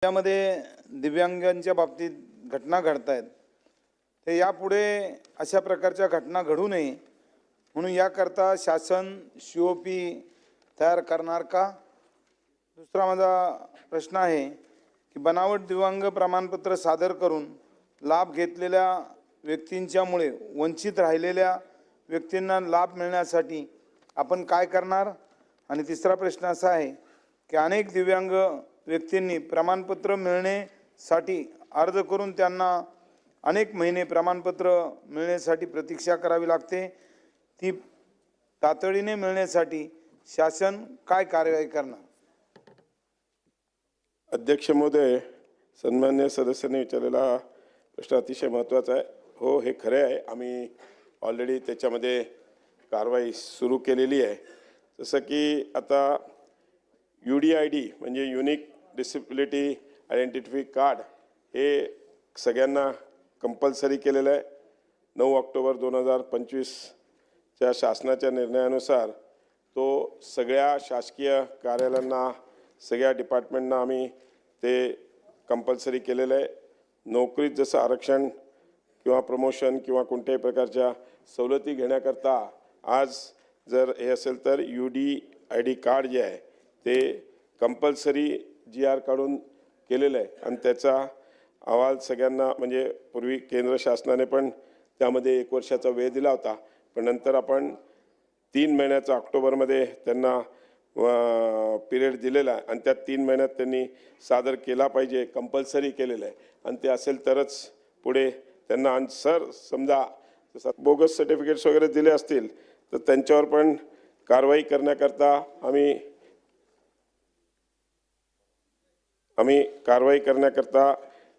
त्यामध्ये दिव्यांगांच्या बाबतीत घटना घडतायत, ते यापुढे अशा प्रकारच्या घटना घडू नये म्हणून याकरता शासन COP तयार करणार का? दुसरा माझा प्रश्न आहे की बनावट दिव्यांग प्रमाणपत्र सादर करून लाभ घेतलेल्या व्यक्तींच्यामुळे वंचित राहिलेल्या व्यक्तींना लाभ मिळण्यासाठी आपण काय करणार? आणि तिसरा प्रश्न असा आहे की अनेक दिव्यांग व्यक्तींनी प्रमाणपत्र मिळण्यासाठी अर्ज करून त्यांना अनेक महिने प्रमाणपत्र मिळण्यासाठी प्रतीक्षा करावी लागते। ती तातडीने मिळण्यासाठी शासन काय कार्यवाही करणार? अध्यक्ष महोदय, सन्मान्य सदस्यांनी विचारलेला प्रश्न अतिशय महत्त्वाचा आहे। हो, हे खरे आहे, आम्ही ऑलरेडी त्याच्यामध्ये कारवाई सुरू केलेली आहे। जसं की आता UDID म्हणजे युनिक डिसेबिलिटी आयडेंटिटी कार्ड हे सगळ्यांना कंपल्सरी केलेलं आहे। 9 ऑक्टोबर 2025च्या शासनाच्या निर्णयानुसार तो सगळ्या शासकीय कार्यालयांना, सगळ्या डिपार्टमेंटना आम्ही ते कंपल्सरी केलेलं आहे। नोकरीत जसं आरक्षण किंवा प्रमोशन किंवा कोणत्याही प्रकारच्या सवलती घेण्याकरता आज जर हे असेल तर UDID कार्ड जे आहे ते कंपल्सरी GR काढून केलेलं आहे आणि त्याचा अहवाल सगळ्यांना, म्हणजे पूर्वी केंद्र शासनाने पण त्यामध्ये 1 वर्षाचा वेळ दिला होता, पण नंतर आपण 3 महिन्याचा ऑक्टोबरमध्ये त्यांना पिरियड दिलेला आहे आणि त्या 3 महिन्यात त्यांनी सादर केला पाहिजे, कंपल्सरी केलेलं आहे आणि ते असेल तरच पुढे त्यांना आन्सर समजा बोगस सर्टिफिकेट्स वगैरे दिले असतील तर त्यांच्यावर पण कारवाई करण्याकरता आम्ही कारवाई करण्याकरता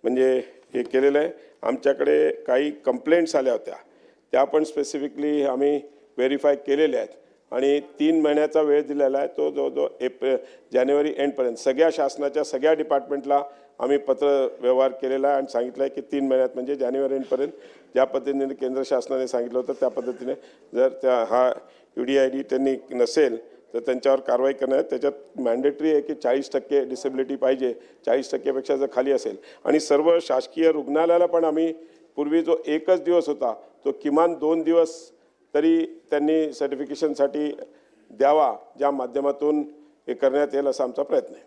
म्हणजे हे केलेलं आहे। आमच्याकडे काही कंप्लेंट्स आल्या होत्या, त्या पण स्पेसिफिकली आम्ही व्हेरीफाय केलेल्या आहेत आणि 3 महिन्याचा वेळ दिलेला आहे। तो जवळजवळ जानेवारी एंडपर्यंत सगळ्या शासनाच्या सगळ्या डिपार्टमेंटला आम्ही पत्र व्यवहार केलेला आहे आणि सांगितलं आहे की 3 महिन्यात म्हणजे जानेवारी एंडपर्यंत ज्या पद्धतीने केंद्र शासनाने सांगितलं होतं त्या पद्धतीने जर हा UDID त्यांनी नसेल तर त्यांच्यावर कारवाई करण्यात, त्याच्यात मॅन्डेटरी आहे की 40% डिसेबिलिटी पाहिजे, 40%पेक्षा जर खाली असेल आणि सर्व शासकीय रुग्णालयाला पण आम्ही पूर्वी जो 1च दिवस होता तो किमान 2 दिवस तरी त्यांनी सर्टिफिकेशनसाठी द्यावा, ज्या माध्यमातून हे करण्यात येईल असा आमचा प्रयत्न आहे।